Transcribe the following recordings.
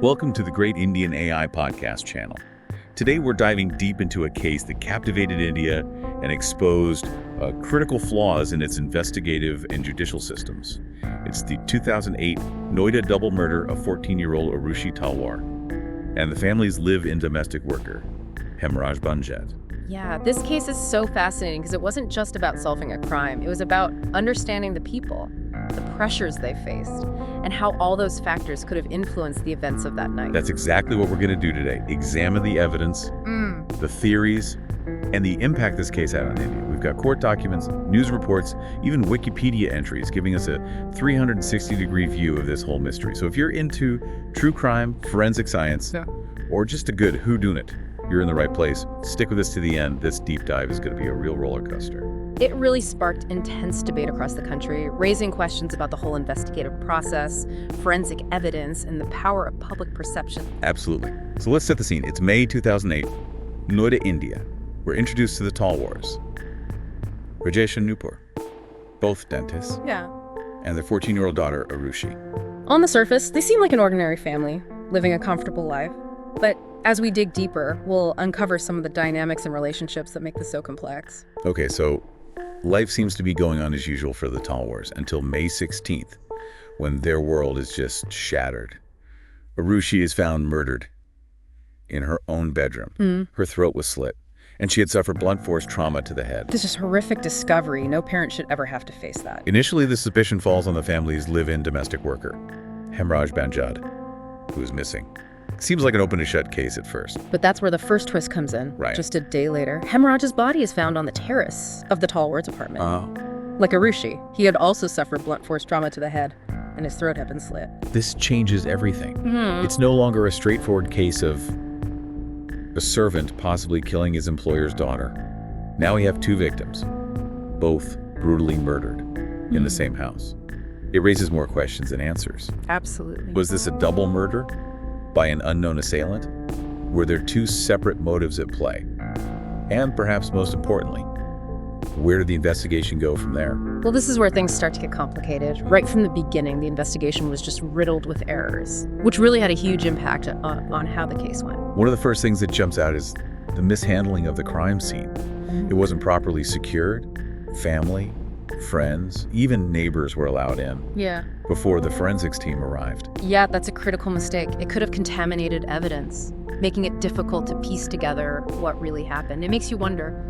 Welcome to the Great Indian AI Podcast channel. Today we're diving deep into a case that captivated India and exposed critical flaws in its investigative and judicial systems. It's the 2008 Noida double murder of 14-year-old Aarushi Talwar and the family's live-in domestic worker, Hemraj Banjat. Yeah, this case is so fascinating because it wasn't just about solving a crime. It was about understanding the people, the pressures they faced, and how all those factors could have influenced the events of that night. That's exactly what we're going to do today. Examine the evidence, the theories, and the impact this case had on India. We've got court documents, news reports, even Wikipedia entries giving us a 360-degree view of this whole mystery. So if you're into true crime, forensic science, or just a good whodunit, you're in the right place. Stick with us to the end. This deep dive is going to be a real roller coaster. It really sparked intense debate across the country, raising questions about the whole investigative process, forensic evidence, and the power of public perception. Absolutely. So let's set the scene. It's May 2008, Noida, India. We're introduced to the Talwars, Rajesh and Nupur, both dentists, and their 14-year-old daughter, Aarushi. On the surface, they seem like an ordinary family, living a comfortable life. But as we dig deeper, we'll uncover some of the dynamics and relationships that make this so complex. Okay, so life seems to be going on as usual for the Talwars until May 16th, when their world is just shattered. Aarushi is found murdered in her own bedroom. Her throat was slit, and she had suffered blunt force trauma to the head. This is horrific discovery. No parent should ever have to face that. Initially, the suspicion falls on the family's live-in domestic worker, Hemraj Banjat, who is missing. Seems like an open-and-shut case at first. But that's where the first twist comes in. Right. Just a day later, Hemraj's body is found on the terrace of the Talwars' apartment. Like Aarushi, he had also suffered blunt force trauma to the head, and his throat had been slit. This changes everything. It's no longer a straightforward case of a servant possibly killing his employer's daughter. Now we have two victims, both brutally murdered in the same house. It raises more questions than answers. Absolutely. Was this a double murder by an unknown assailant? Were there two separate motives at play? And perhaps most importantly, where did the investigation go from there? Well, this is where things start to get complicated. Right from the beginning, the investigation was just riddled with errors, which really had a huge impact on how the case went. One of the first things that jumps out is the mishandling of the crime scene. It wasn't properly secured. Family, friends, even neighbors were allowed in before the forensics team arrived. Yeah, that's a critical mistake. It could have contaminated evidence, making it difficult to piece together what really happened. It makes you wonder,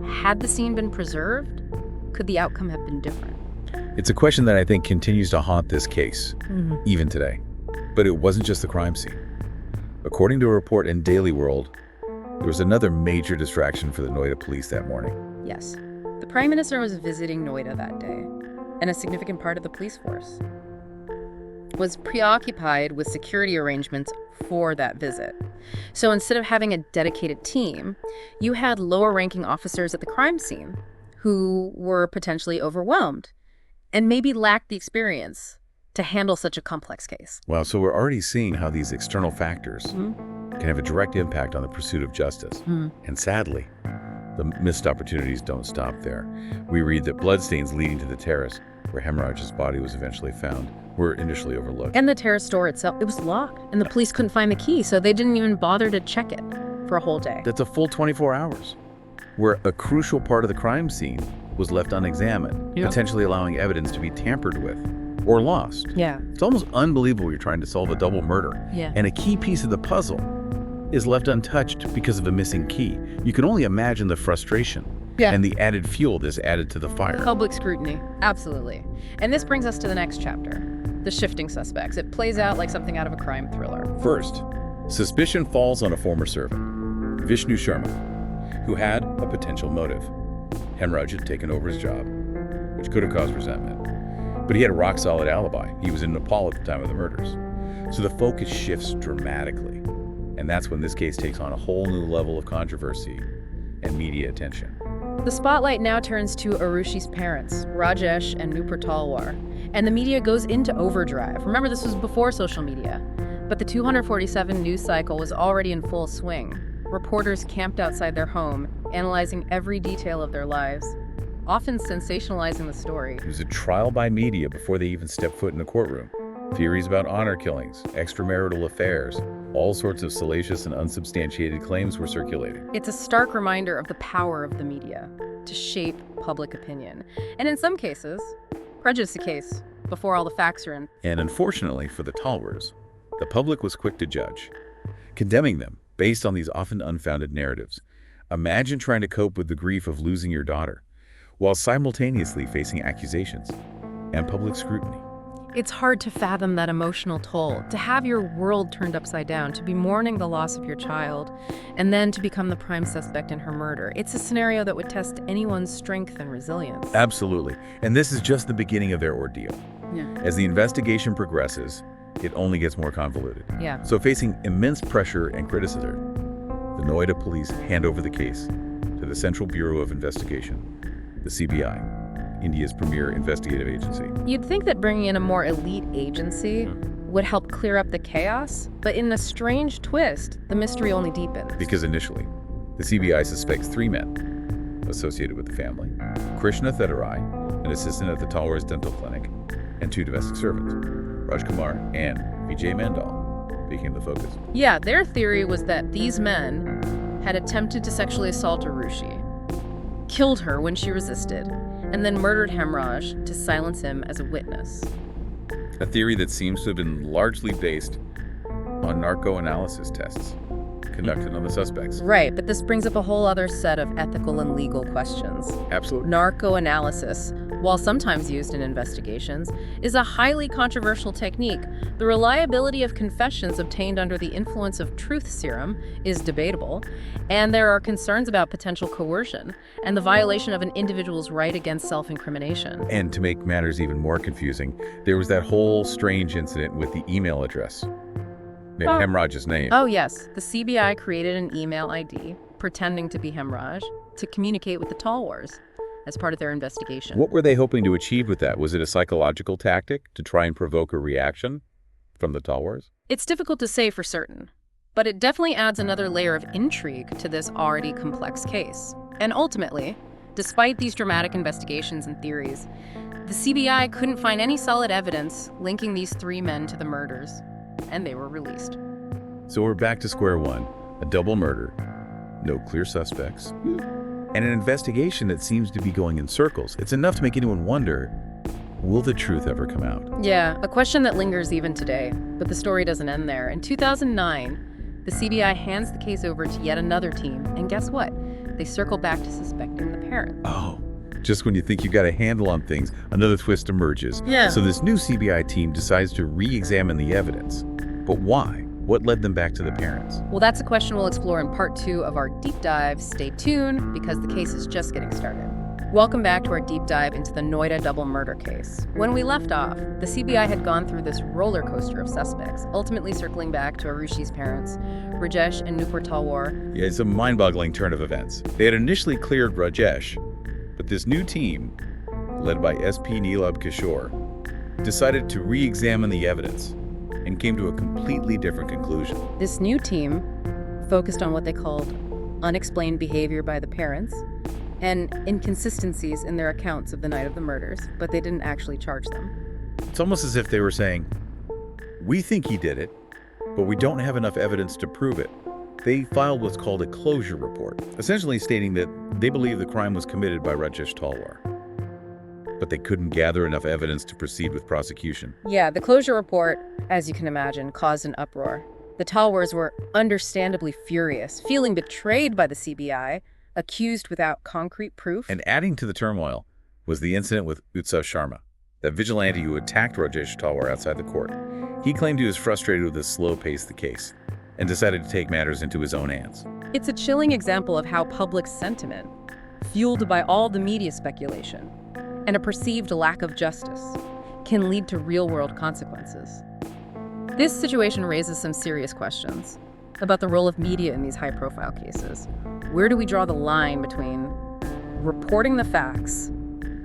had the scene been preserved, could the outcome have been different? It's a question that I think continues to haunt this case, even today. But it wasn't just the crime scene. According to a report in Daily World, there was another major distraction for the Noida police that morning. Yes. The Prime Minister was visiting Noida that day, and a significant part of the police force was preoccupied with security arrangements for that visit. So instead of having a dedicated team, you had lower-ranking officers at the crime scene who were potentially overwhelmed and maybe lacked the experience to handle such a complex case. Wow, so we're already seeing how these external factors can have a direct impact on the pursuit of justice. And sadly, the missed opportunities don't stop there. We read that bloodstains leading to the terrace where Hemraj's body was eventually found were initially overlooked. And the terrace door itself, it was locked, and the police couldn't find the key, so they didn't even bother to check it for a whole day. That's a full 24 hours, where a crucial part of the crime scene was left unexamined, potentially allowing evidence to be tampered with or lost. It's almost unbelievable you're trying to solve a double murder, and a key piece of the puzzle is left untouched because of a missing key. You can only imagine the frustration and the added fuel this added to the fire. Public scrutiny, absolutely. And this brings us to the next chapter, the shifting suspects. It plays out like something out of a crime thriller. First, suspicion falls on a former servant, Vishnu Sharma, who had a potential motive. Hemraj had taken over his job, which could have caused resentment. But he had a rock-solid alibi. He was in Nepal at the time of the murders. So the focus shifts dramatically. And that's when this case takes on a whole new level of controversy and media attention. The spotlight now turns to Aarushi's parents, Rajesh and Nupur Talwar, and the media goes into overdrive. Remember, this was before social media, but the 247 news cycle was already in full swing. Reporters camped outside their home, analyzing every detail of their lives, often sensationalizing the story. It was a trial by media before they even stepped foot in the courtroom. Theories about honor killings, extramarital affairs, all sorts of salacious and unsubstantiated claims were circulating. It's a stark reminder of the power of the media to shape public opinion, and in some cases, prejudice the case before all the facts are in. And unfortunately for the Talwars, the public was quick to judge, condemning them based on these often unfounded narratives. Imagine trying to cope with the grief of losing your daughter, while simultaneously facing accusations and public scrutiny. It's hard to fathom that emotional toll, to have your world turned upside down, to be mourning the loss of your child, and then to become the prime suspect in her murder. It's a scenario that would test anyone's strength and resilience. Absolutely. And this is just the beginning of their ordeal. Yeah. As the investigation progresses, it only gets more convoluted. Yeah. So facing immense pressure and criticism, the Noida police hand over the case to the Central Bureau of Investigation, the CBI, India's premier investigative agency. You'd think that bringing in a more elite agency would help clear up the chaos, but in a strange twist, the mystery only deepens. Because initially, the CBI suspects 3 men associated with the family: Krishna Thedarai, an assistant at the Talwar's dental clinic, and 2 domestic servants. Raj Kumar and Vijay Mandal became the focus. Yeah, their theory was that these men had attempted to sexually assault Aarushi, killed her when she resisted, and then murdered Hemraj to silence him as a witness. A theory that seems to have been largely based on narco-analysis tests conducted on the suspects. Right, but this brings up a whole other set of ethical and legal questions. Absolutely. Narco-analysis, while sometimes used in investigations, is a highly controversial technique. The reliability of confessions obtained under the influence of truth serum is debatable, and there are concerns about potential coercion and the violation of an individual's right against self-incrimination. And to make matters even more confusing, there was that whole strange incident with the email address. Hemraj's name. Oh yes, the CBI created an email ID pretending to be Hemraj to communicate with the Talwars as part of their investigation. What were they hoping to achieve with that? Was it a psychological tactic to try and provoke a reaction from the Talwars? It's difficult to say for certain, but it definitely adds another layer of intrigue to this already complex case. And ultimately, despite these dramatic investigations and theories, the CBI couldn't find any solid evidence linking these 3 men to the murders, and they were released. So we're back to square one: a double murder, no clear suspects, and an investigation that seems to be going in circles. It's enough to make anyone wonder, will the truth ever come out? Yeah, a question that lingers even today, but the story doesn't end there. In 2009, the CBI hands the case over to yet another team, and guess what? They circle back to suspecting the parents. Oh, just when you think you've got a handle on things, another twist emerges. Yeah. So this new CBI team decides to re-examine the evidence. But why? What led them back to the parents? Well, that's a question we'll explore in part 2 of our deep dive. Stay tuned, because the case is just getting started. Welcome back to our deep dive into the Noida double murder case. When we left off, the CBI had gone through this roller coaster of suspects, ultimately circling back to Arushi's parents, Rajesh and Nupur Talwar. Yeah, it's a mind-boggling turn of events. They had initially cleared Rajesh, but this new team, led by SP Neelab Kishore, decided to re-examine the evidence and came to a completely different conclusion. This new team focused on what they called unexplained behavior by the parents and inconsistencies in their accounts of the night of the murders, but they didn't actually charge them. It's almost as if they were saying, we think he did it, but we don't have enough evidence to prove it. They filed what's called a closure report, essentially stating that they believe the crime was committed by Rajesh Talwar, but they couldn't gather enough evidence to proceed with prosecution. Yeah, the closure report, as you can imagine, caused an uproar. The Talwars were understandably furious, feeling betrayed by the CBI, accused without concrete proof. And adding to the turmoil was the incident with Utsav Sharma, that vigilante who attacked Rajesh Talwar outside the court. He claimed he was frustrated with the slow pace of the case and decided to take matters into his own hands. It's a chilling example of how public sentiment, fueled by all the media speculation and a perceived lack of justice, can lead to real-world consequences. This situation raises some serious questions about the role of media in these high-profile cases. Where do we draw the line between reporting the facts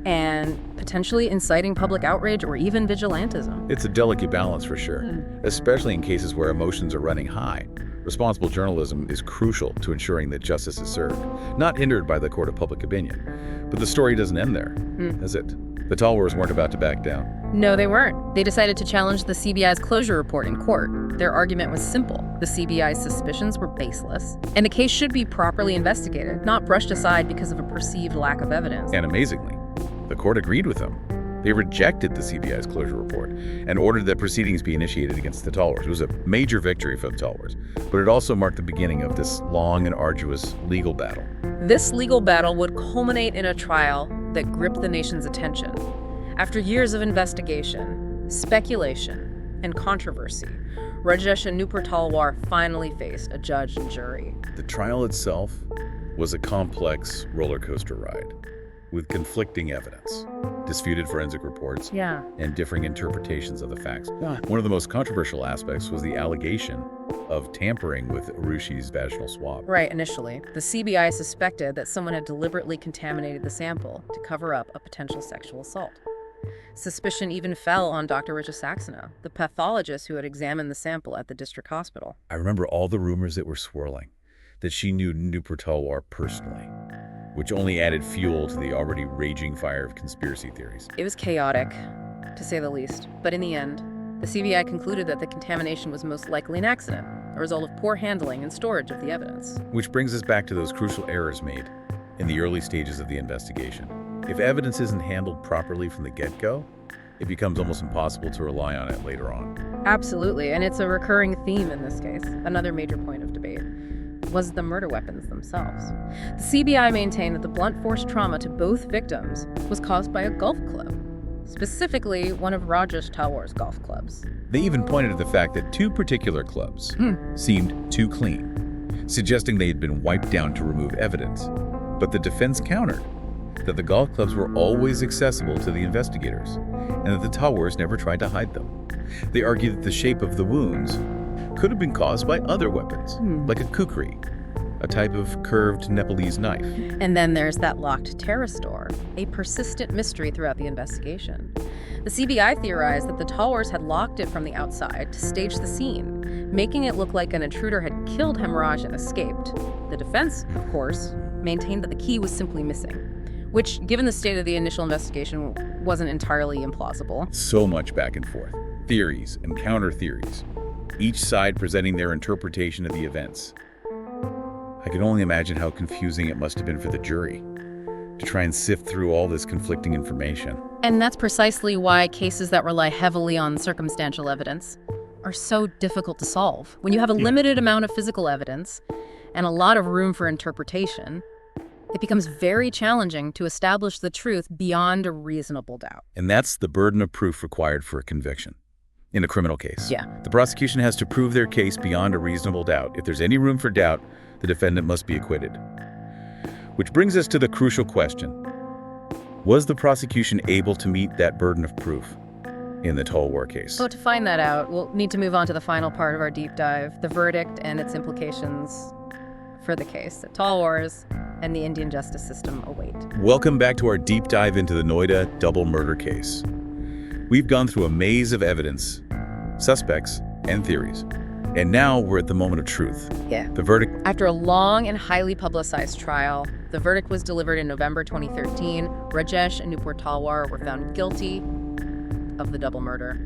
and potentially inciting public outrage or even vigilantism? It's a delicate balance for sure, especially in cases where emotions are running high. Responsible journalism is crucial to ensuring that justice is served, not hindered by the court of public opinion. But the story doesn't end there, does it? The Talwars weren't about to back down. No, they weren't. They decided to challenge the CBI's closure report in court. Their argument was simple. The CBI's suspicions were baseless, and the case should be properly investigated, not brushed aside because of a perceived lack of evidence. And amazingly, the court agreed with them. They rejected the CBI's closure report and ordered that proceedings be initiated against the Talwars. It was a major victory for the Talwars, but it also marked the beginning of this long and arduous legal battle. This legal battle would culminate in a trial that gripped the nation's attention. After years of investigation, speculation, and controversy, Rajesh and Nupur Talwar finally faced a judge and jury. The trial itself was a complex roller coaster ride with conflicting evidence, disputed forensic reports, and differing interpretations of the facts. One of the most controversial aspects was the allegation of tampering with Aarushi's vaginal swab. Right, initially. The CBI suspected that someone had deliberately contaminated the sample to cover up a potential sexual assault. Suspicion even fell on Dr. Richa Saxena, the pathologist who had examined the sample at the district hospital. I remember all the rumors that were swirling, that she knew Nupur Talwar personally, which only added fuel to the already raging fire of conspiracy theories. It was chaotic, to say the least, but in the end, the CBI concluded that the contamination was most likely an accident, a result of poor handling and storage of the evidence. Which brings us back to those crucial errors made in the early stages of the investigation. If evidence isn't handled properly from the get-go, it becomes almost impossible to rely on it later on. Absolutely, and it's a recurring theme in this case. Another major point of debate was the murder weapons themselves. The CBI maintained that the blunt force trauma to both victims was caused by a golf club, specifically one of Rajesh Talwar's golf clubs. They even pointed to the fact that two particular clubs seemed too clean, suggesting they had been wiped down to remove evidence. But the defense countered that the golf clubs were always accessible to the investigators, and that the Talwars never tried to hide them. They argued that the shape of the wounds could have been caused by other weapons, like a kukri, a type of curved Nepalese knife. And then there's that locked terrace door, a persistent mystery throughout the investigation. The CBI theorized that the Talwars had locked it from the outside to stage the scene, making it look like an intruder had killed Hemraj and escaped. The defense, of course, maintained that the key was simply missing, which, given the state of the initial investigation, wasn't entirely implausible. So much back and forth, theories and counter-theories, each side presenting their interpretation of the events. I can only imagine how confusing it must have been for the jury to try and sift through all this conflicting information. And that's precisely why cases that rely heavily on circumstantial evidence are so difficult to solve. When you have a limited amount of physical evidence and a lot of room for interpretation, it becomes very challenging to establish the truth beyond a reasonable doubt. And that's the burden of proof required for a conviction. In a criminal case, Yeah. the prosecution has to prove their case beyond a reasonable doubt. If there's any room for doubt, the defendant must be acquitted. Which brings us to the crucial question. Was the prosecution able to meet that burden of proof in the Talwar case? So to find that out, we'll need to move on to the final part of our deep dive, the verdict and its implications for the case that Talwars and the Indian justice system await. Welcome back to our deep dive into the Noida double murder case. We've gone through a maze of evidence, suspects, and theories. And now we're at the moment of truth. The verdict. After a long and highly publicized trial, the verdict was delivered in November 2013. Rajesh and Nupur Talwar were found guilty of the double murder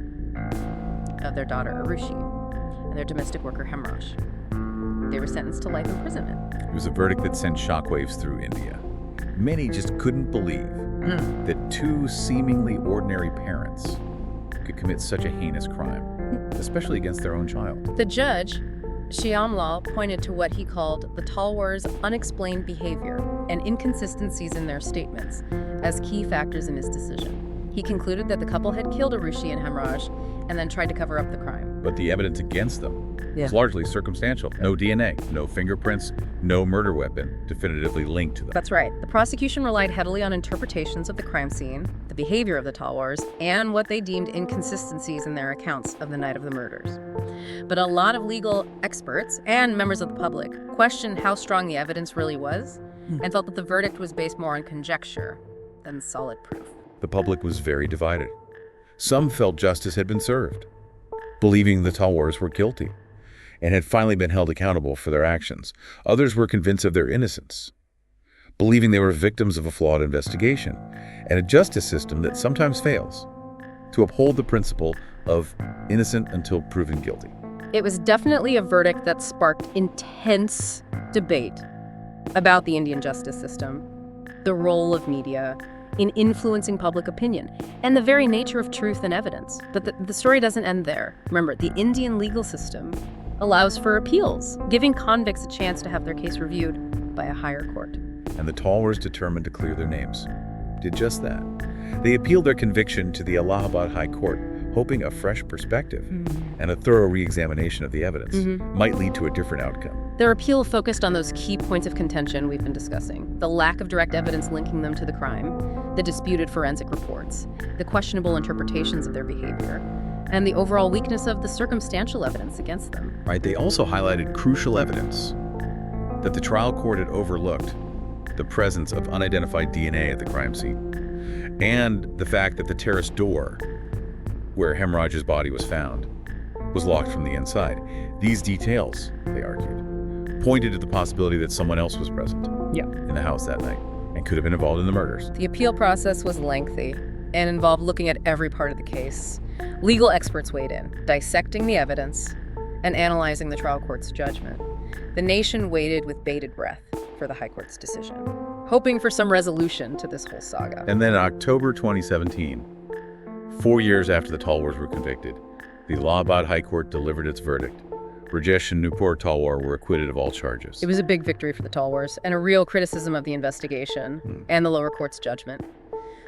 of their daughter Aarushi and their domestic worker Hemraj. They were sentenced to life imprisonment. It was a verdict that sent shockwaves through India. Many just couldn't believe that two seemingly ordinary parents could commit such a heinous crime, especially against their own child. The judge, Shyamlal, pointed to what he called the Talwars' unexplained behavior and inconsistencies in their statements as key factors in his decision. He concluded that the couple had killed Aarushi and Hemraj and then tried to cover up the crime. But the evidence against them was largely circumstantial. No DNA, no fingerprints, no murder weapon definitively linked to them. That's right. The prosecution relied heavily on interpretations of the crime scene, the behavior of the Talwars, and what they deemed inconsistencies in their accounts of the night of the murders. But a lot of legal experts and members of the public questioned how strong the evidence really was and felt that the verdict was based more on conjecture than solid proof. The public was very divided. Some felt justice had been served, believing the Talwars were guilty and had finally been held accountable for their actions. Others were convinced of their innocence, believing they were victims of a flawed investigation and a justice system that sometimes fails to uphold the principle of innocent until proven guilty. It was definitely a verdict that sparked intense debate about the Indian justice system, the role of media in influencing public opinion, and the very nature of truth and evidence. But the story doesn't end there. Remember, the Indian legal system allows for appeals, giving convicts a chance to have their case reviewed by a higher court. And the Talwars, determined to clear their names, did just that. They appealed their conviction to the Allahabad High Court, hoping a fresh perspective and a thorough re-examination of the evidence might lead to a different outcome. Their appeal focused on those key points of contention we've been discussing: the lack of direct evidence linking them to the crime, the disputed forensic reports, the questionable interpretations of their behavior, and the overall weakness of the circumstantial evidence against them. Right, they also highlighted crucial evidence that the trial court had overlooked: the presence of unidentified DNA at the crime scene, and the fact that the terrace door where Hemraj's body was found was locked from the inside. These details, they argued, pointed to the possibility that someone else was present in the house that night and could have been involved in the murders. The appeal process was lengthy and involved looking at every part of the case. Legal experts weighed in, dissecting the evidence and analyzing the trial court's judgment. The nation waited with bated breath for the High Court's decision, hoping for some resolution to this whole saga. And then in October 2017, 4 years after the Talwars were convicted, the Allahabad High Court delivered its verdict. Rajesh and Nupur Talwar were acquitted of all charges. It was a big victory for the Talwars and a real criticism of the investigation and the lower court's judgment.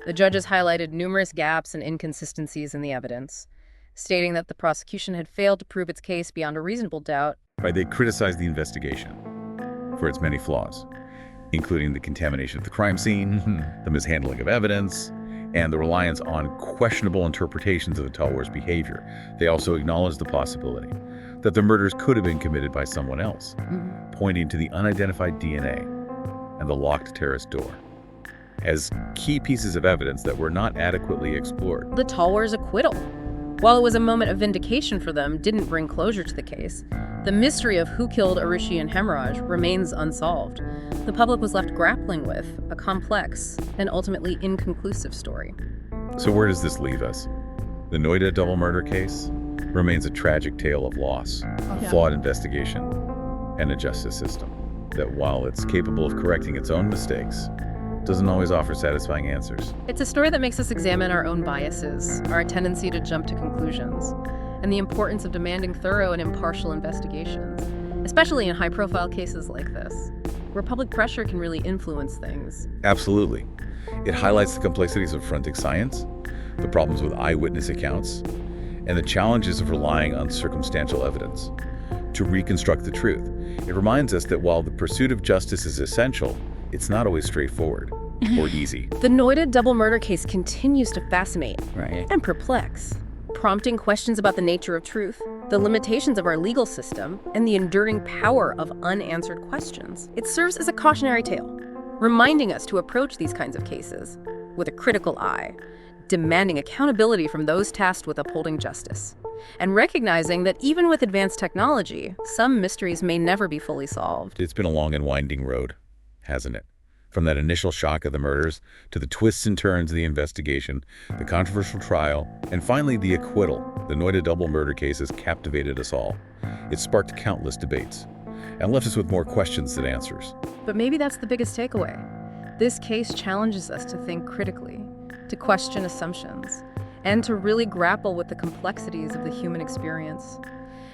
The judges highlighted numerous gaps and inconsistencies in the evidence, stating that the prosecution had failed to prove its case beyond a reasonable doubt. Right, they criticized the investigation for its many flaws, including the contamination of the crime scene, the mishandling of evidence, and the reliance on questionable interpretations of the Talwars' behavior. They also acknowledged the possibility that the murders could have been committed by someone else, pointing to the unidentified DNA and the locked terrace door as key pieces of evidence that were not adequately explored. The Talwars' acquittal, while it was a moment of vindication for them, didn't bring closure to the case. The mystery of who killed Aarushi and Hemraj remains unsolved. The public was left grappling with a complex and ultimately inconclusive story. So where does this leave us? The Noida double murder case remains a tragic tale of loss, a flawed investigation, and a justice system that, while it's capable of correcting its own mistakes, doesn't always offer satisfying answers. It's a story that makes us examine our own biases, our tendency to jump to conclusions, and the importance of demanding thorough and impartial investigations, especially in high-profile cases like this, where public pressure can really influence things. Absolutely. It highlights the complexities of forensic science, the problems with eyewitness accounts, and the challenges of relying on circumstantial evidence to reconstruct the truth. It reminds us that while the pursuit of justice is essential, it's not always straightforward or easy. The Noida double murder case continues to fascinate and perplex, prompting questions about the nature of truth, the limitations of our legal system, and the enduring power of unanswered questions. It serves as a cautionary tale, reminding us to approach these kinds of cases with a critical eye, demanding accountability from those tasked with upholding justice, and recognizing that even with advanced technology, some mysteries may never be fully solved. It's been a long and winding road, hasn't it? From that initial shock of the murders to the twists and turns of the investigation, the controversial trial, and finally the acquittal. The Noida double murder case has captivated us all. It sparked countless debates and left us with more questions than answers. But maybe that's the biggest takeaway. This case challenges us to think critically, to question assumptions, and to really grapple with the complexities of the human experience,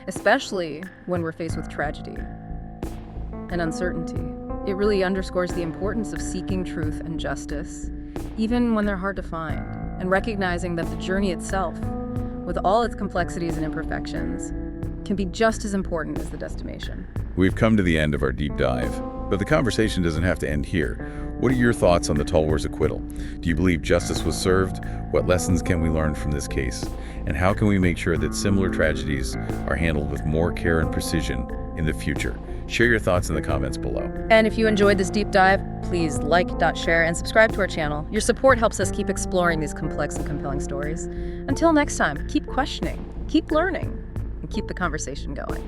especially when we're faced with tragedy and uncertainty. It really underscores the importance of seeking truth and justice, even when they're hard to find, and recognizing that the journey itself, with all its complexities and imperfections, can be just as important as the destination. We've come to the end of our deep dive, but the conversation doesn't have to end here. What are your thoughts on the Talwars' acquittal? Do you believe justice was served? What lessons can we learn from this case? And how can we make sure that similar tragedies are handled with more care and precision in the future? Share your thoughts in the comments below. And if you enjoyed this deep dive, please like, share, and subscribe to our channel. Your support helps us keep exploring these complex and compelling stories. Until next time, keep questioning, keep learning, and keep the conversation going.